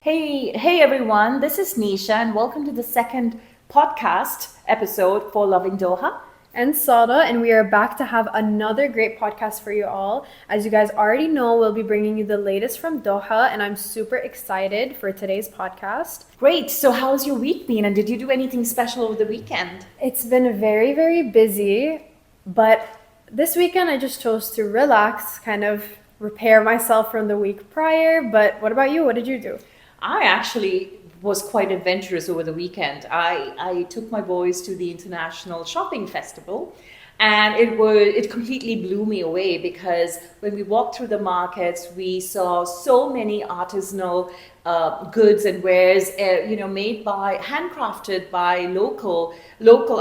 Hey everyone, this is Nisha, and welcome to the second podcast episode for Loving Doha. And Sada, and we are back to have another great podcast for you all. As you guys already know, we'll be bringing you the latest from Doha, and I'm super excited for today's podcast. Great, so how's your week been, and did you do anything special over the weekend? It's been very, very busy, but this weekend I just chose to relax, kind of repair myself from the week prior. But what about you? What did you do? I actually was quite adventurous over the weekend. I took my boys to the International Shopping Festival, and it completely blew me away because when we walked through the markets, we saw so many artisanal goods and wares, made by, handcrafted by local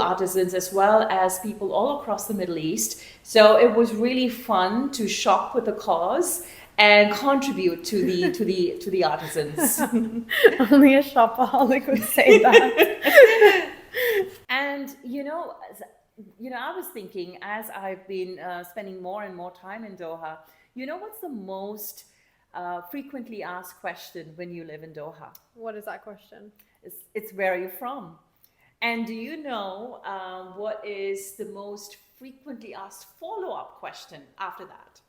artisans as well as people all across the Middle East. So it was really fun to shop with a cause and contribute to the artisans. Only a shopaholic would say that. And I was thinking as I've been spending more and more time in Doha, what's the most frequently asked question when you live in Doha? What is that question? It's where are you from? And do you know what is the most frequently asked follow-up question after that?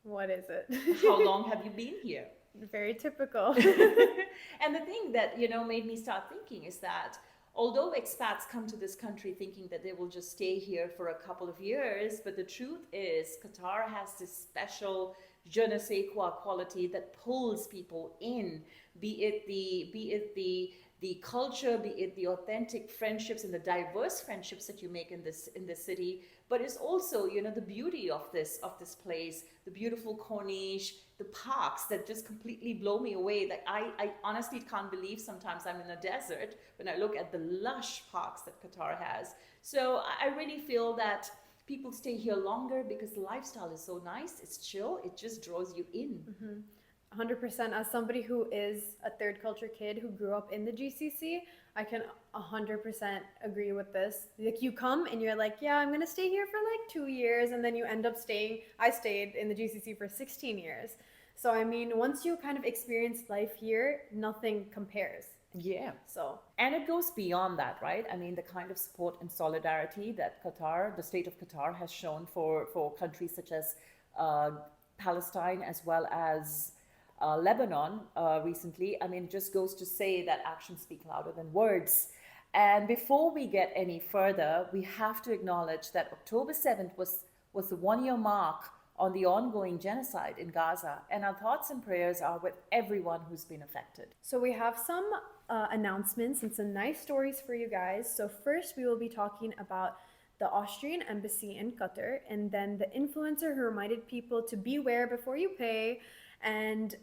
What is it? How long have you been here? Very typical. And the thing that, made me start thinking is that although expats come to this country thinking that they will just stay here for a couple of years, but the truth is Qatar has this special je ne sais quoi quality that pulls people in, be it the culture, be it the authentic friendships and the diverse friendships that you make in this city, but it's also the beauty of this place, the beautiful corniche, the parks that just completely blow me away. Like I honestly can't believe sometimes I'm in a desert when I look at the lush parks that Qatar has. So I really feel that people stay here longer because the lifestyle is so nice, it's chill, it just draws you in. 100%. As somebody who is a third culture kid who grew up in the GCC, I can 100% agree with this. Like, you come and you're like, yeah, I'm going to stay here for like 2 years. And then you end up staying. I stayed in the GCC for 16 years. So, I mean, once you kind of experience life here, nothing compares. Yeah. So, and it goes beyond that, right? I mean, the kind of support and solidarity that Qatar, the state of Qatar, has shown for countries such as Palestine as well as Lebanon recently. I mean, it just goes to say that actions speak louder than words. And before we get any further, we have to acknowledge that October 7th was the 1-year mark on the ongoing genocide in Gaza. And our thoughts and prayers are with everyone who's been affected. So we have some announcements and some nice stories for you guys. So first, we will be talking about the Austrian embassy in Qatar, and then the influencer who reminded people to beware before you pay. And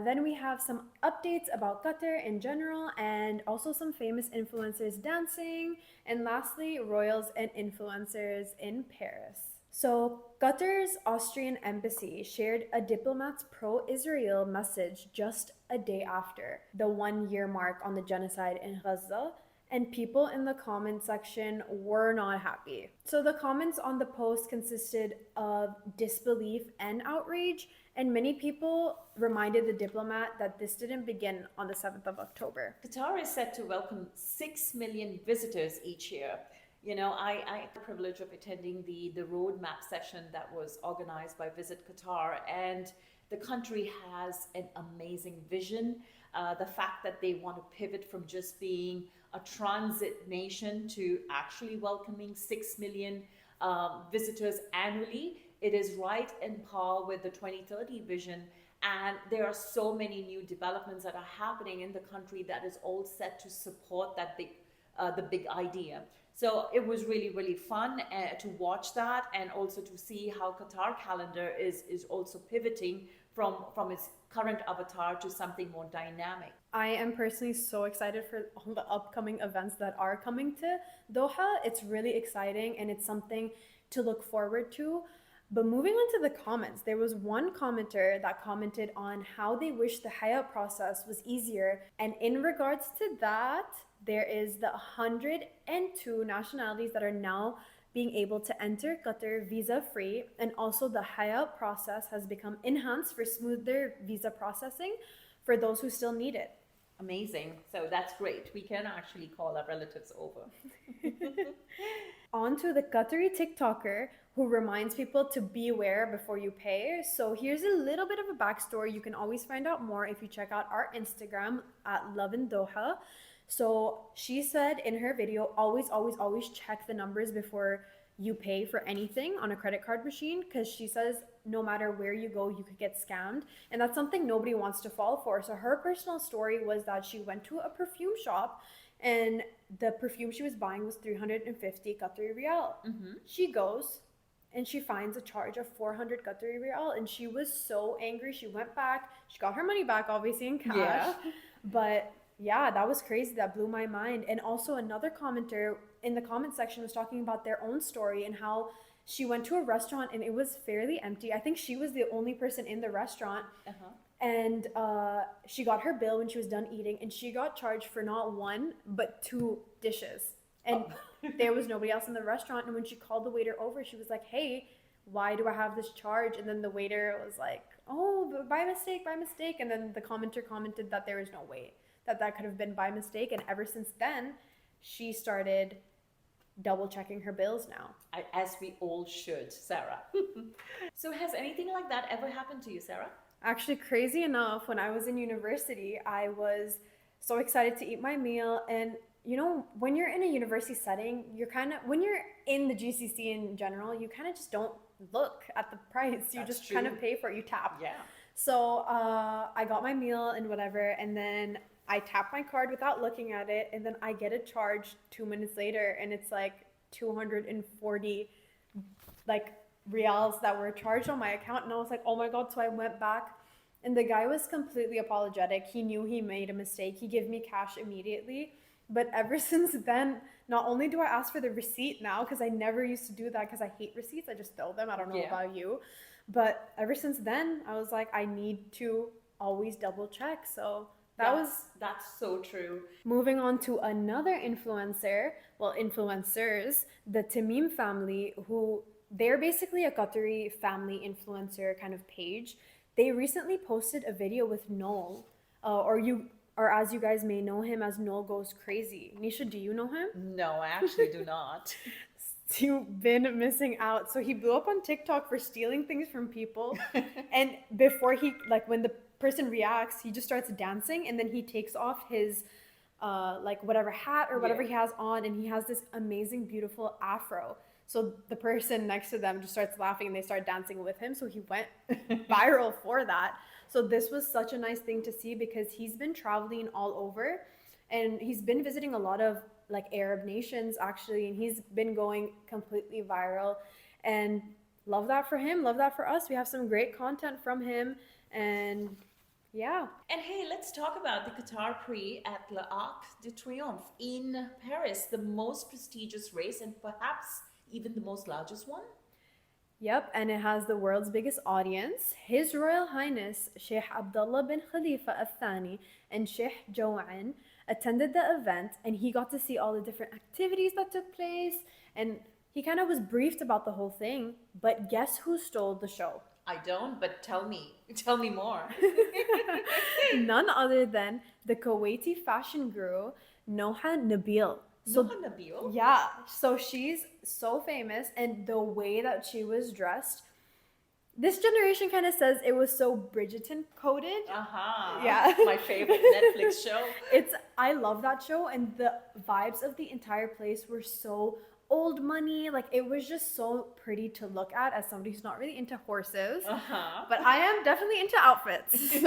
then we have some updates about Qatar in general, and also some famous influencers dancing. And lastly, royals and influencers in Paris. So Qatar's Austrian embassy shared a diplomat's pro-Israel message just a day after the 1-year mark on the genocide in Gaza, and people in the comment section were not happy. So the comments on the post consisted of disbelief and outrage, and many people reminded the diplomat that this didn't begin on the 7th of October. Qatar is set to welcome 6 million visitors each year. I had the privilege of attending the roadmap session that was organized by Visit Qatar, and the country has an amazing vision. The fact that they want to pivot from just being a transit nation to actually welcoming 6 million visitors annually, it is right in par with the 2030 vision. And there are so many new developments that are happening in the country that is all set to support that the big idea. So it was really, really fun to watch that, and also to see how Qatar calendar is also pivoting from its current avatar to something more dynamic. I am personally so excited for all the upcoming events that are coming to Doha. It's really exciting, and it's something to look forward to. But moving on to the comments, there was one commenter that commented on how they wish the Haya process was easier. And in regards to that, there is the 102 nationalities that are now being able to enter Qatar visa-free, and also the Haya process has become enhanced for smoother visa processing for those who still need it. Amazing. So that's great. We can actually call our relatives over. On to the Qatari TikToker who reminds people to beware before you pay. So here's a little bit of a backstory. You can always find out more if you check out our Instagram at Love in Doha. So she said in her video, always, always, always check the numbers before you pay for anything on a credit card machine, because she says no matter where you go, you could get scammed. And that's something nobody wants to fall for. So her personal story was that she went to a perfume shop and the perfume she was buying was 350 Qatari Riyal. She goes and she finds a charge of 400 Qatari Riyal, and she was so angry. She went back. She got her money back, obviously, in cash. Yeah. But yeah, that was crazy. That blew my mind. And also another commenter in the comment section was talking about their own story and how she went to a restaurant and it was fairly empty. I think she was the only person in the restaurant. And she got her bill when she was done eating, and she got charged for not one but 2 dishes. And there was nobody else in the restaurant. And when she called the waiter over, she was like, hey, why do I have this charge? And then the waiter was like, oh, by mistake. And then the commenter commented that there was no way that could have been by mistake. And ever since then, she started double checking her bills now. As we all should, Sarah. So has anything like that ever happened to you, Sarah? Actually, crazy enough, when I was in university, I was so excited to eat my meal. And you know, when you're in a university setting, when you're in the GCC in general, you kind of just don't look at the price. You That's just true. kind of pay for it. You tap. Yeah. So I got my meal and whatever, and then I tap my card without looking at it, and then I get a charge 2 minutes later, and it's like 240 like reals that were charged on my account. And I was like, oh my god. So I went back, and the guy was completely apologetic. He knew he made a mistake. He gave me cash immediately. But ever since then, not only do I ask for the receipt now, because I never used to do that because I hate receipts, I just throw them. I don't know about you, but ever since then I was like, I need to always double check. So that's so true. Moving on to another influencers, the Tamim family, who they're basically a Qatari family influencer kind of page. They recently posted a video with Noel, or as you guys may know him as Noel Goes Crazy. Nisha, do you know him? No, I actually do not. You've been missing out. So he blew up on TikTok for stealing things from people. And before when the person reacts, he just starts dancing, and then he takes off his whatever hat or whatever he has on, and he has this amazing, beautiful afro. So the person next to them just starts laughing and they start dancing with him. So he went viral for that. So this was such a nice thing to see, because he's been traveling all over and he's been visiting a lot of like Arab nations actually, and he's been going completely viral, and love that for him. Love that for us. We have some great content from him, and yeah. And hey, let's talk about the Qatar Prix at l'Arc de Triomphe in Paris, the most prestigious race and perhaps even the most largest one. Yep, and it has the world's biggest audience. His Royal Highness Sheikh Abdullah bin Khalifa Al Thani and Sheikh Joanne attended the event, and he got to see all the different activities that took place, and he kind of was briefed about the whole thing. But guess who stole the show? I don't, but tell me more. None other than the Kuwaiti fashion guru Noha Nabil. Noha Nabil? Yeah, so she's so famous, and the way that she was dressed, this generation kind of says it was so Bridgerton coded. Yeah. My favorite Netflix show. I love that show, and the vibes of the entire place were so old money. Like, it was just so pretty to look at as somebody who's not really into horses. But I am definitely into outfits.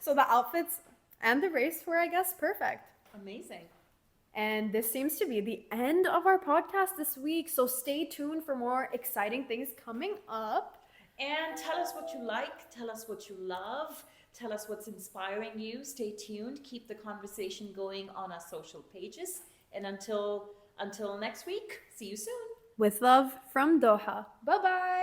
So the outfits and the race were, I guess, perfect. Amazing. And this seems to be the end of our podcast this week. So stay tuned for more exciting things coming up. And tell us what you like. Tell us what you love. Tell us what's inspiring you. Stay tuned. Keep the conversation going on our social pages. And until next week, see you soon. With love from Doha. Bye-bye.